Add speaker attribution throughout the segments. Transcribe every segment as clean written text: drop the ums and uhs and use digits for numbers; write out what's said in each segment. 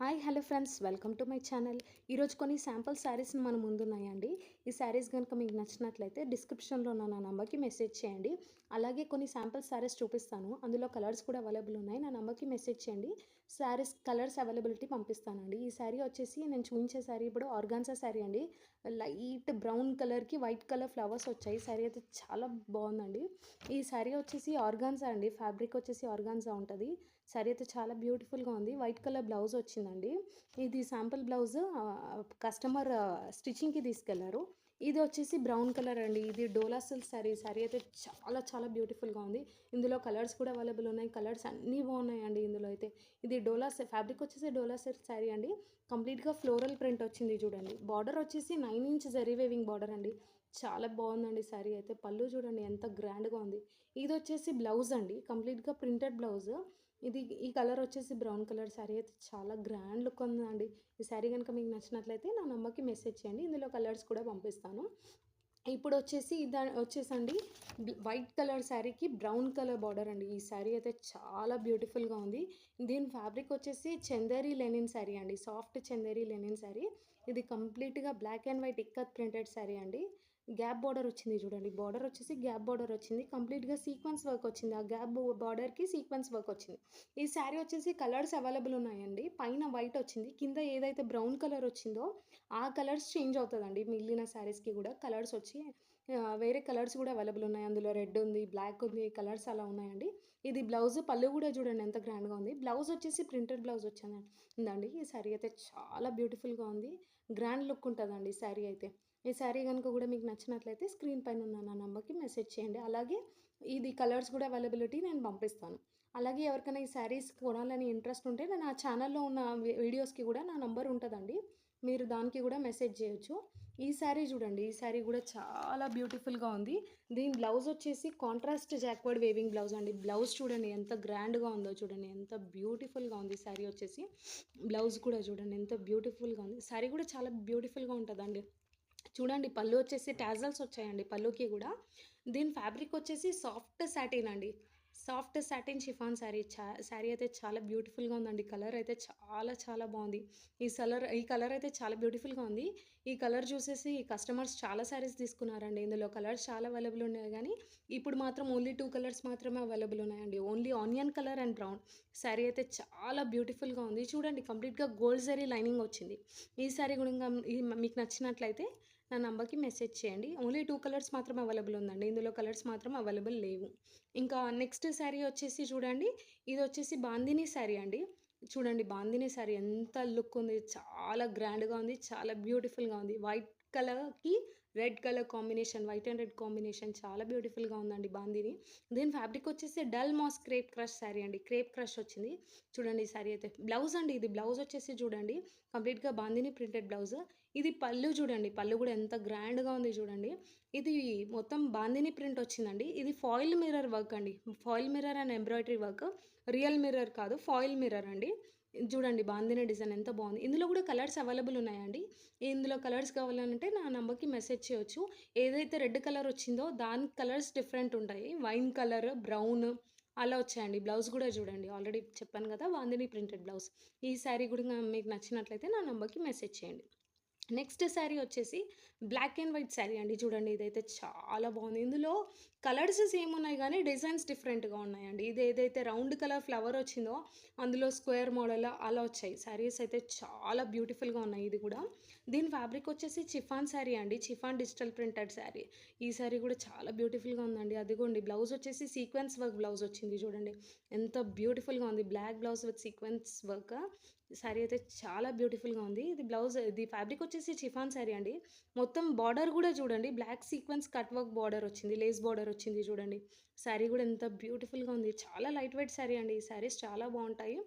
Speaker 1: Hi hello friends, welcome to my channel. ఈరోజు కొన్ని sample saris మన ముందున్నాయండి. ఈ శారీస్ కనుక మీకు నచ్చినట్లయితే డిస్క్రిప్షన్లో ఉన్న నా నంబర్కి మెసేజ్ చేయండి. అలాగే కొన్ని శాంపుల్ శారీస్ చూపిస్తాను, అందులో కలర్స్ కూడా అవైలబుల్ ఉన్నాయి. నా నంబర్కి మెసేజ్ చేయండి, శారీస్ కలర్స్ అవైలబిలిటీ పంపిస్తానండి. ఈ శారీ వచ్చేసి నేను చూపించే శారీ ఇప్పుడు ఆర్గాన్జా శారీ అండి. లైట్ బ్రౌన్ కలర్కి వైట్ కలర్ ఫ్లవర్స్ వచ్చాయి. శారీ అయితే చాలా బాగుందండి. ఈ శారీ వచ్చేసి ఆర్గాన్జా అండి, ఫ్యాబ్రిక్ వచ్చేసి ఆర్గాన్జా ఉంటుంది. శారీ అయితే చాలా బ్యూటిఫుల్గా ఉంది. వైట్ కలర్ బ్లౌజ్ వచ్చిందండి. ఇది శాంపుల్ బ్లౌజ్ కస్టమర్ స్టిచ్చింగ్కి తీసుకెళ్లారు. ఇది వచ్చేసి బ్రౌన్ కలర్ అండి. ఇది డోలా సిల్క్ శారీ. శారీ అయితే చాలా చాలా బ్యూటిఫుల్గా ఉంది. ఇందులో కలర్స్ కూడా అవైలబుల్ ఉన్నాయి. కలర్స్ అన్నీ బాగున్నాయండి. ఇందులో అయితే ఇది డోలా ఫ్యాబ్రిక్ వచ్చేసి డోలా సిల్క్ శారీ అండి. కంప్లీట్గా ఫ్లోరల్ ప్రింట్ వచ్చింది చూడండి. బార్డర్ వచ్చేసి 9 ఇంచ్ జరీ వేవింగ్ బార్డర్ అండి. చాలా బాగుందండి శారీ అయితే. పళ్ళు చూడండి ఎంత గ్రాండ్గా ఉంది. ఇది వచ్చేసి బ్లౌజ్ అండి, కంప్లీట్గా ప్రింటెడ్ బ్లౌజ్. ఈ కలర్ వచ్చేసి బ్రౌన్ కలర్. శారీ అయితే చాలా గ్రాండ్ లుక్ ఉందండి. ఈ శారీ కనుక మీకు నచ్చినట్లయితే నా నంబర్కి మెసేజ్ చేయండి, ఇందులో కలర్స్ కూడా పంపిస్తాను. ఇప్పుడు వచ్చేసి వచ్చేసండి వైట్ కలర్ శారీకి బ్రౌన్ కలర్ బార్డర్ అండి. ఈ శారీ అయితే చాలా బ్యూటిఫుల్గా ఉంది. దీని ఫ్యాబ్రిక్ వచ్చేసి చందేరి లెనిన్ శారీ అండి, సాఫ్ట్ చందేరి లెనిన్ శారీ. ఇది కంప్లీట్గా black and white ikkat printed saree అండి. గ్యాప్ బార్డర్ వచ్చింది చూడండి. బార్డర్ వచ్చేసి గ్యాప్ బార్డర్ వచ్చింది. కంప్లీట్గా సీక్వెన్స్ వర్క్ వచ్చింది. ఆ గ్యాప్ బార్డర్కి సీక్వెన్స్ వర్క్ వచ్చింది. ఈ శారీ వచ్చేసి కలర్స్ అవైలబుల్ ఉన్నాయండి. పైన వైట్ వచ్చింది, కింద ఏదైతే బ్రౌన్ కలర్ వచ్చిందో ఆ కలర్స్ చేంజ్ అవుతుందండి. మిగిలిన శారీస్కి కూడా కలర్స్ వచ్చి వేరే కలర్స్ కూడా అవైలబుల్ ఉన్నాయి. అందులో రెడ్ ఉంది, బ్లాక్ ఉంది, కలర్స్ అలా ఉన్నాయండి. ఇది బ్లౌజ్. పళ్ళు కూడా చూడండి ఎంత గ్రాండ్గా ఉంది. బ్లౌజ్ వచ్చేసి ప్రింటెడ్ బ్లౌజ్ ఉందండి. ఈ శారీ అయితే చాలా బ్యూటిఫుల్గా ఉంది. గ్రాండ్ లుక్ ఉంటుందండి శారీ అయితే. ఈ శారీ కనుక కూడా మీకు నచ్చినట్లయితే స్క్రీన్ పైన ఉన్న నా నెంబర్కి మెసేజ్ చేయండి. అలాగే ఇది కలర్స్ కూడా అవైలబిలిటీ నేను పంపిస్తాను. అలాగే ఎవరికైనా ఈ శారీస్ కొనాలని ఇంట్రెస్ట్ ఉంటే నా ఛానల్లో ఉన్న వీడియోస్కి కూడా నా నంబర్ ఉంటుందండి, మీరు దానికి కూడా మెసేజ్ చేయొచ్చు. ఈ శారీ చూడండి. ఈ శారీ కూడా చాలా బ్యూటిఫుల్గా ఉంది. దీని బ్లౌజ్ వచ్చేసి కాంట్రాస్ట్ జాక్వర్డ్ వేవింగ్ బ్లౌజ్ అండి. బ్లౌజ్ చూడండి ఎంత గ్రాండ్గా ఉందో, చూడండి ఎంత బ్యూటిఫుల్గా ఉంది. శారీ వచ్చేసి బ్లౌజ్ కూడా చూడండి ఎంత బ్యూటిఫుల్గా ఉంది. శారీ కూడా చాలా బ్యూటిఫుల్గా ఉంటుందండి. చూడండి పళ్ళు వచ్చేసి టాజల్స్ వచ్చాయండి పళ్ళుకి కూడా. దీని ఫ్యాబ్రిక్ వచ్చేసి సాఫ్ట్ సాటిన్ అండి, soft satin chiffon sari. Sari అయితే చాలా బ్యూటిఫుల్గా ఉందండి. కలర్ అయితే చాలా చాలా బాగుంది. ఈ కలర్ అయితే చాలా బ్యూటిఫుల్గా ఉంది. ఈ కలర్ చూసేసి కస్టమర్స్ చాలా శారీస్ తీసుకున్నారండి. ఇందులో కలర్స్ చాలా అవైలబుల్ ఉన్నాయి, కానీ ఇప్పుడు మాత్రం ఓన్లీ 2 కలర్స్ మాత్రమే అవైలబుల్ ఉన్నాయండి. Only onion colour and brown. Sari అయితే చాలా బ్యూటిఫుల్గా ఉంది. చూడండి కంప్లీట్గా గోల్డ్ జరీ లైనింగ్ వచ్చింది. ఈ శారీ కూడా మీకు నచ్చినట్లయితే నా నంబర్కి మెసేజ్ చేయండి. ఓన్లీ 2 కలర్స్ మాత్రం అవైలబుల్ ఉందండి. ఇందులో కలర్స్ మాత్రం అవైలబుల్ లేవు. ఇంకా నెక్స్ట్ శారీ వచ్చేసి చూడండి. ఇది వచ్చేసి బాందినీ శారీ అండి. చూడండి బాందినీ శారీ ఎంత లుక్ ఉంది, చాలా గ్రాండ్గా ఉంది, చాలా బ్యూటిఫుల్గా ఉంది. వైట్ కలర్కి red colour combination, white and red combination చాలా బ్యూటిఫుల్గా ఉందండి బాందిని. దీని ఫ్యాబ్రిక్ వచ్చేసి dull moss crepe crush saree అండి. క్రేప్ క్రష్ వచ్చింది. చూడండి ఈ శారీ అయితే బ్లౌజ్ అండి. ఇది బ్లౌజ్ వచ్చేసి చూడండి కంప్లీట్గా బాందిని ప్రింటెడ్ బ్లౌజ్. ఇది పళ్ళు చూడండి. పళ్ళు కూడా ఎంత గ్రాండ్గా ఉంది చూడండి. ఇది మొత్తం బాందిని ప్రింట్ వచ్చిందండి. ఇది ఫాయిల్ మిర్రర్ వర్క్ అండి. Foil mirror and embroidery work. Real mirror కాదు, ఫాయిల్ మిర్రర్ అండి. చూడండి బాందిని డిజైన్ ఎంత బాగుంది. ఇందులో కూడా కలర్స్ అవైలబుల్ ఉన్నాయండి. ఇందులో కలర్స్ కావాలంటే నా నెంబర్కి మెసేజ్ చేయొచ్చు. ఏదైతే రెడ్ కలర్ వచ్చిందో దాని కలర్స్ డిఫరెంట్ ఉంటాయి. వైన్ కలర్, బ్రౌన్ అలా వచ్చాయండి. బ్లౌజ్ కూడా చూడండి, ఆల్రెడీ చెప్పాను కదా బాందిని ప్రింటెడ్ బ్లౌజ్. ఈ శారీ కూడా మీకు నచ్చినట్లయితే నా నెంబర్కి మెసేజ్ చేయండి. నెక్స్ట్ శారీ వచ్చేసి బ్లాక్ అండ్ వైట్ శారీ అండి. చూడండి ఇదైతే చాలా బాగుంది. ఇందులో కలర్స్ సేమ్ ఉన్నాయి, కానీ డిజైన్స్ డిఫరెంట్గా ఉన్నాయండి. ఇది ఏదైతే రౌండ్ కలర్ ఫ్లవర్ వచ్చిందో అందులో స్క్వేర్ మోడల్ అలా వచ్చాయి. శారీస్ అయితే చాలా బ్యూటిఫుల్గా ఉన్నాయి. ఇది కూడా దీని ఫ్యాబ్రిక్ వచ్చేసి చిఫాన్ శారీ అండి, చిఫాన్ డిజిటల్ ప్రింటెడ్ శారీ. ఈ శారీ కూడా చాలా బ్యూటిఫుల్గా ఉందండి. అదిగోండి బ్లౌజ్ వచ్చేసి సీక్వెన్స్ వర్క్ బ్లౌజ్ వచ్చింది. చూడండి ఎంత బ్యూటిఫుల్గా ఉంది. Black blouse with sequence work. Sari అయితే చాలా బ్యూటిఫుల్గా ఉంది. ఇది బ్లౌజ్. ఇది ఫ్యాబ్రిక్ వచ్చేసి చిఫాన్ శారీ అండి. మొత్తం బార్డర్ కూడా చూడండి black sequence cut work border వచ్చింది, లేస్ బార్డర్ వచ్చింది. చూడండి శారీ కూడా ఎంత బ్యూటిఫుల్గా ఉంది. చాలా లైట్ వెయిట్ శారీ అండి. ఈ శారీస్ చాలా బాగుంటాయి.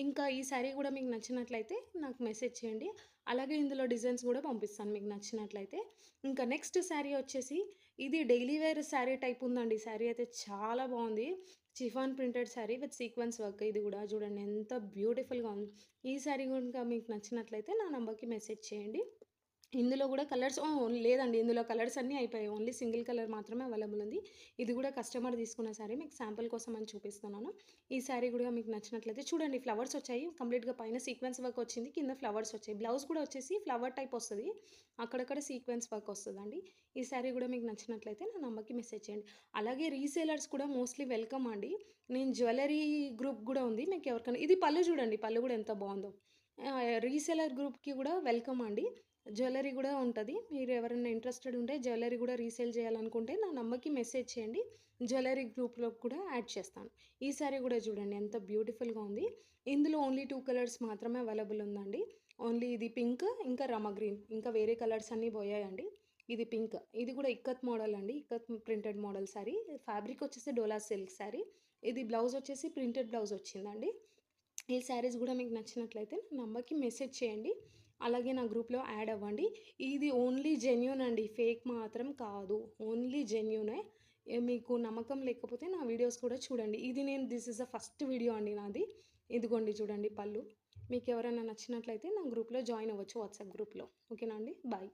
Speaker 1: ఇంకా ఈ శారీ కూడా మీకు నచ్చినట్లయితే నాకు మెసేజ్ చేయండి. అలాగే ఇందులో డిజైన్స్ కూడా పంపిస్తాను మీకు నచ్చినట్లయితే. ఇంకా నెక్స్ట్ శారీ వచ్చేసి ఇది డైలీ వేర్ శారీ టైప్ ఉందండి. శారీ అయితే చాలా బాగుంది. Chiffon printed sari with sequence work. ఇది కూడా చూడండి ఎంత బ్యూటిఫుల్గా ఉంది. ఈ శారీ కనుక మీకు నచ్చినట్లయితే నా నంబర్కి మెసేజ్ చేయండి. ఇందులో గూడా కలర్స్ లేదండి. ఇందులో కలర్స్ అన్నీ అయిపోయాయి. ఓన్లీ సింగిల్ కలర్ మాత్రమే అవైలబుల్ ఉంది. ఇది గూడా కస్టమర్ తీసుకున్న శారీ. మీకు శాంపుల్ కోసం అని చూపిస్తున్నాను. ఈ శారీ గూడా మీకు నచ్చినట్లయితే చూడండి, ఫ్లవర్స్ వచ్చాయి. కంప్లీట్‌గా పైన సీక్వెన్స్ వర్క్ వచ్చింది. కింద ఫ్లవర్స్ వచ్చాయి. బ్లౌజ్ కూడా వచ్చేసి ఫ్లవర్ టైప్ వస్తది. అక్కడక్కడ సీక్వెన్స్ వర్క్ వస్తదండి. ఈ శారీ గూడా మీకు నచ్చినట్లయితే నా నంబర్‌కి మెసేజ్ చేయండి. అలాగే రీసేలర్స్ కూడా మోస్ట్‌లీ వెల్కమ్ అండి. నేను జ్యువెల్లరీ గ్రూప్ గూడా ఉంది. మీకు ఎవరికైనా ఇది పళ్ళు చూడండి. పళ్ళు గూడా ఎంత బావుందో. రీసేలర్ గ్రూప్‌కి గూడా వెల్కమ్ అండి. జ్యువెల్లరీ గూడా ఉంటది. మీరు ఎవరైనా ఇంట్రెస్టెడ్ ఉంటే జ్యువెల్లరీ గూడా రీసేల్ చేయాలనుకుంటే నా నంబర్‌కి మెసేజ్ చేయండి. జ్యువెల్లరీ గ్రూప్‌లోకి కూడా యాడ్ చేస్తాను. ఈ సారీ గూడా చూడండి ఎంత బ్యూటిఫుల్‌గా ఉంది. ఇందులో ఓన్లీ 2 కలర్స్ మాత్రమే అవైలబుల్ ఉందండి. ఓన్లీ ఇది పింక్, ఇంకా రమ గ్రీన్. ఇంకా వేరే కలర్స్ అన్నీ పోయాయండి. ఇది పింక్. ఇది కూడా ఇక్కత్ మోడల్ అండి. Ikat printed model sorry. Fabric వచ్చేసి డోలా సిల్క్ సారీ. ఇది బ్లౌజ్ వచ్చేసి ప్రింటెడ్ బ్లౌజ్ వచ్చిందండి. ఈ శారీస్ గూడా మీకు నచ్చినట్లయితే నా నంబర్‌కి మెసేజ్ చేయండి. అలాగే నా గ్రూప్‌లో యాడ్ అవ్వండి. ఇది ఓన్లీ జెన్యూన్ అండి. ఫేక్ మాత్రం కాదు. ఓన్లీ జెన్యూనే. మీకు నమ్మకం లేకపోతే నా వీడియోస్ కూడా చూడండి. ఇది నేను this is the first video అండి నాది. ఇదిగోండి చూడండి పళ్ళు. మీకెవరైనా నచ్చినట్లయితే నా గ్రూప్‌లో జాయిన్ అవ్వచ్చు వాట్సాప్ గ్రూప్‌లో. ఓకేనా అండి? బాయ్.